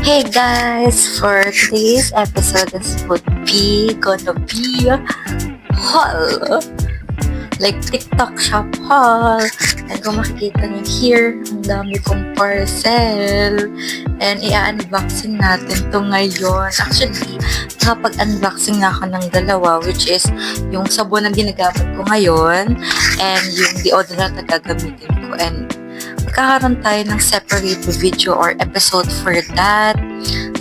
Hey guys, for today's episode is gonna be haul. Like TikTok shop haul. And kung makikita niyo here, ang dami kong parcel. And i-unboxing natin to ngayon. Actually, nakapag-unboxing na ako ng dalawa, which is yung sabon na ginagamit ko ngayon and yung deodorant na gagamitin ko. And magkakaroon tayo ng separate video or episode for that.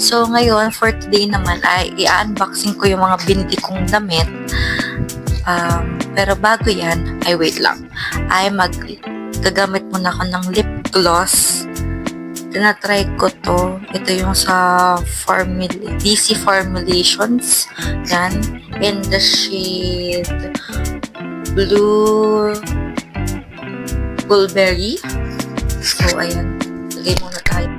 So, ngayon, for today naman, ay i-unboxing ko yung mga binili kong damit. Pero bago yan, ay wait lang. Gagamit muna ako ng lip gloss. Tinatry ko to. Ito yung sa DC Formulations. Yan. In the shade Blue Bulberry. So, ayan. Lagay muna tayo.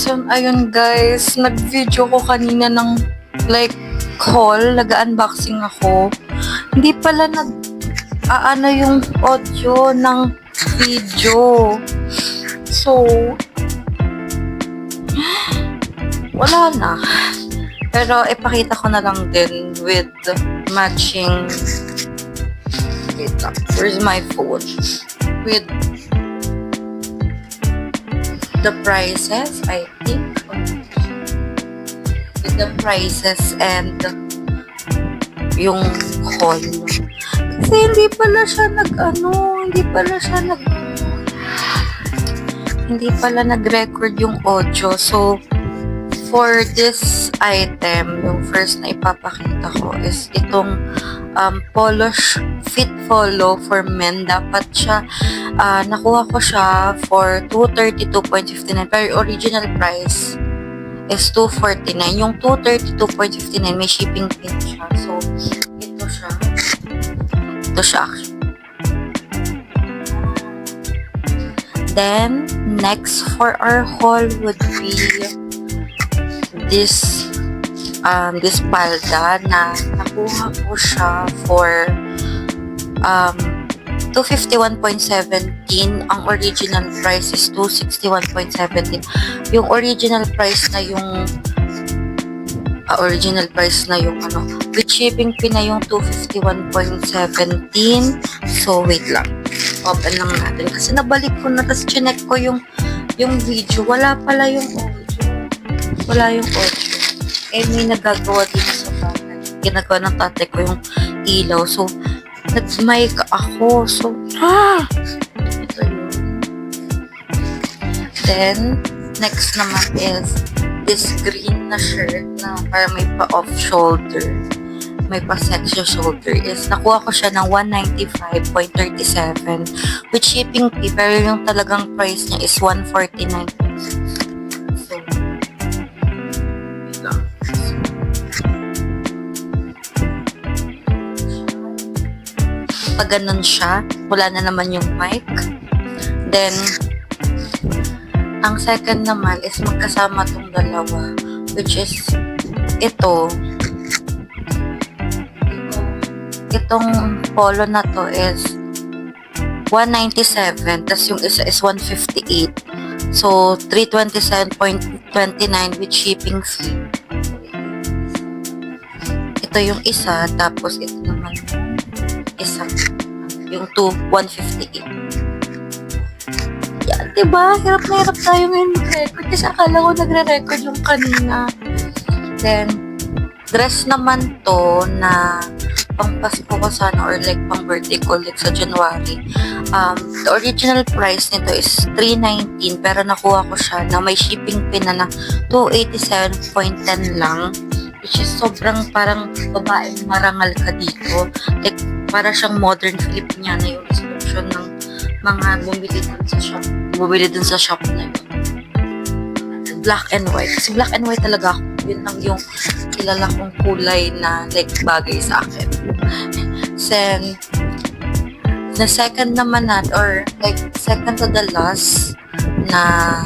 So, ayun guys, nag-video ko kanina ng haul, nag-unboxing ako. Hindi pala nag-aano yung audio ng video. So, wala na. Pero ipakita ko na lang din with matching. Wait lang, where's my phone? With the prices, I think. With the prices and yung haul. Kasi hindi pala nag-record yung audio. So, for this item, yung first na ipapakita ko is itong Polo Fit Follow for men. Dapat siya, nakuha ko siya for 232.59 pero yung original price is 249. Yung 232.59 may shipping fee siya. So, ito siya actually. Then, next for our haul would be this palda na nakuha ko siya for 251.17. Ang original price is 261.17. Yung original price na yung with shipping fee na yung 251.17. So, wait lang. Open lang natin. Kasi nabalik ko na, tapos chinek ko yung video. Wala pala yung audio. Eh, may nagagawa din sa tatay. Ginagawa ng tatay ko yung ilaw. So, nag-mic ako. So, ito yun. Then, next naman is this green na shirt na para may pa-off shoulder. May pa-section shoulder is nakuha ko siya ng 195.37 with shipping fee, pero yung talagang price niya is 149 pesos. So, pag ganun siya, wala na naman yung mic. Then, ang second naman is magkasama tong dalawa, which is itong polo na to is 197, tas yung isa is 158. So, 327.29 with shipping fee. Ito yung isa, tapos ito naman isa. Yung 158. Yan, diba? Hirap na hirap tayo ngayon mag-record kasi akala ko nagre-record yung kanina. Then, dress naman to na pang Pasko ko sana or like pang birthday ko like sa January. The original price nito is 319 pero nakuha ko siya na may shipping fee na 287.10 lang, which is sobrang parang babaeng marangal ka dito. Like para siyang modern Filipiniana yung description ng mga bumili dun sa shop na yun. Black and white. Kasi black and white talaga ako. Yun lang yung kilala kong kulay na like bagay sa akin. Then, the second naman or like second to the last na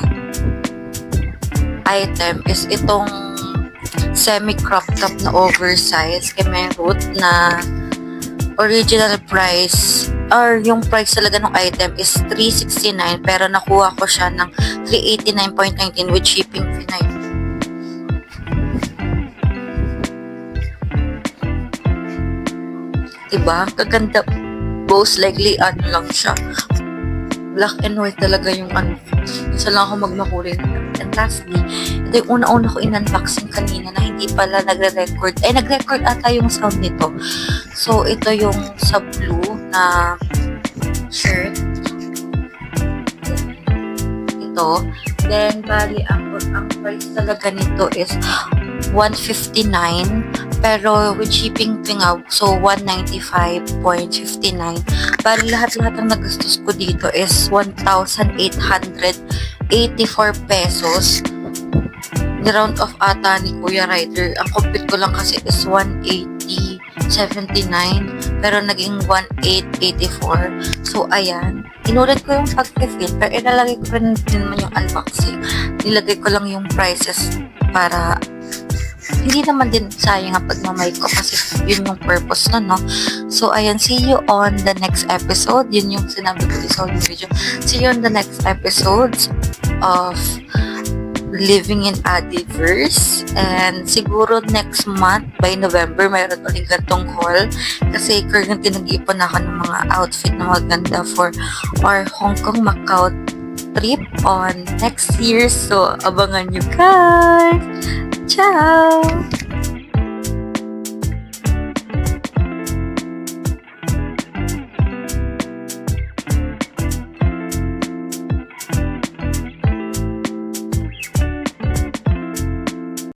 item is itong semi-crop top na oversize kay Merut na original price or yung price talaga ng item is 369 pero nakuha ko siya ng 389.19 with shipping fee na yun. Diba? Kaganda. Most likely, lang siya. Black and white talaga yung Isa lang ako magmakulay. And lastly, ito yung una-una ko in-unboxing kanina na hindi pala nagre-record. Nag-record ata yung sound nito. So, ito yung sa blue na shirt. Ito. Then, bali, ang price talaga nito is 159 pero with shipping fee nga, so 195.59. Bali, lahat-lahat ang nagastos ko dito is 1,884 pesos. Ni-round off ata ni Kuya Rider. Ang compute ko lang kasi is 180.79 pero naging 1,884. So, ayan. Inulit ko yung pag-fill pero inalagay ko rin naman yung unboxing. Nilagay ko lang yung prices para hindi naman din sayang ang pagmamay ko kasi yun yung purpose na, no? So, ayan, see you on the next episode. Yun yung sinabi ko sa video. See you on the next episodes of Living in Adiverse. And siguro next month, by November, mayroon ulit gantong haul. Kasi currently nag-iipon ako ng mga outfit na maganda for our Hong Kong Macau trip on next year. So, abangan nyo guys! Ciao!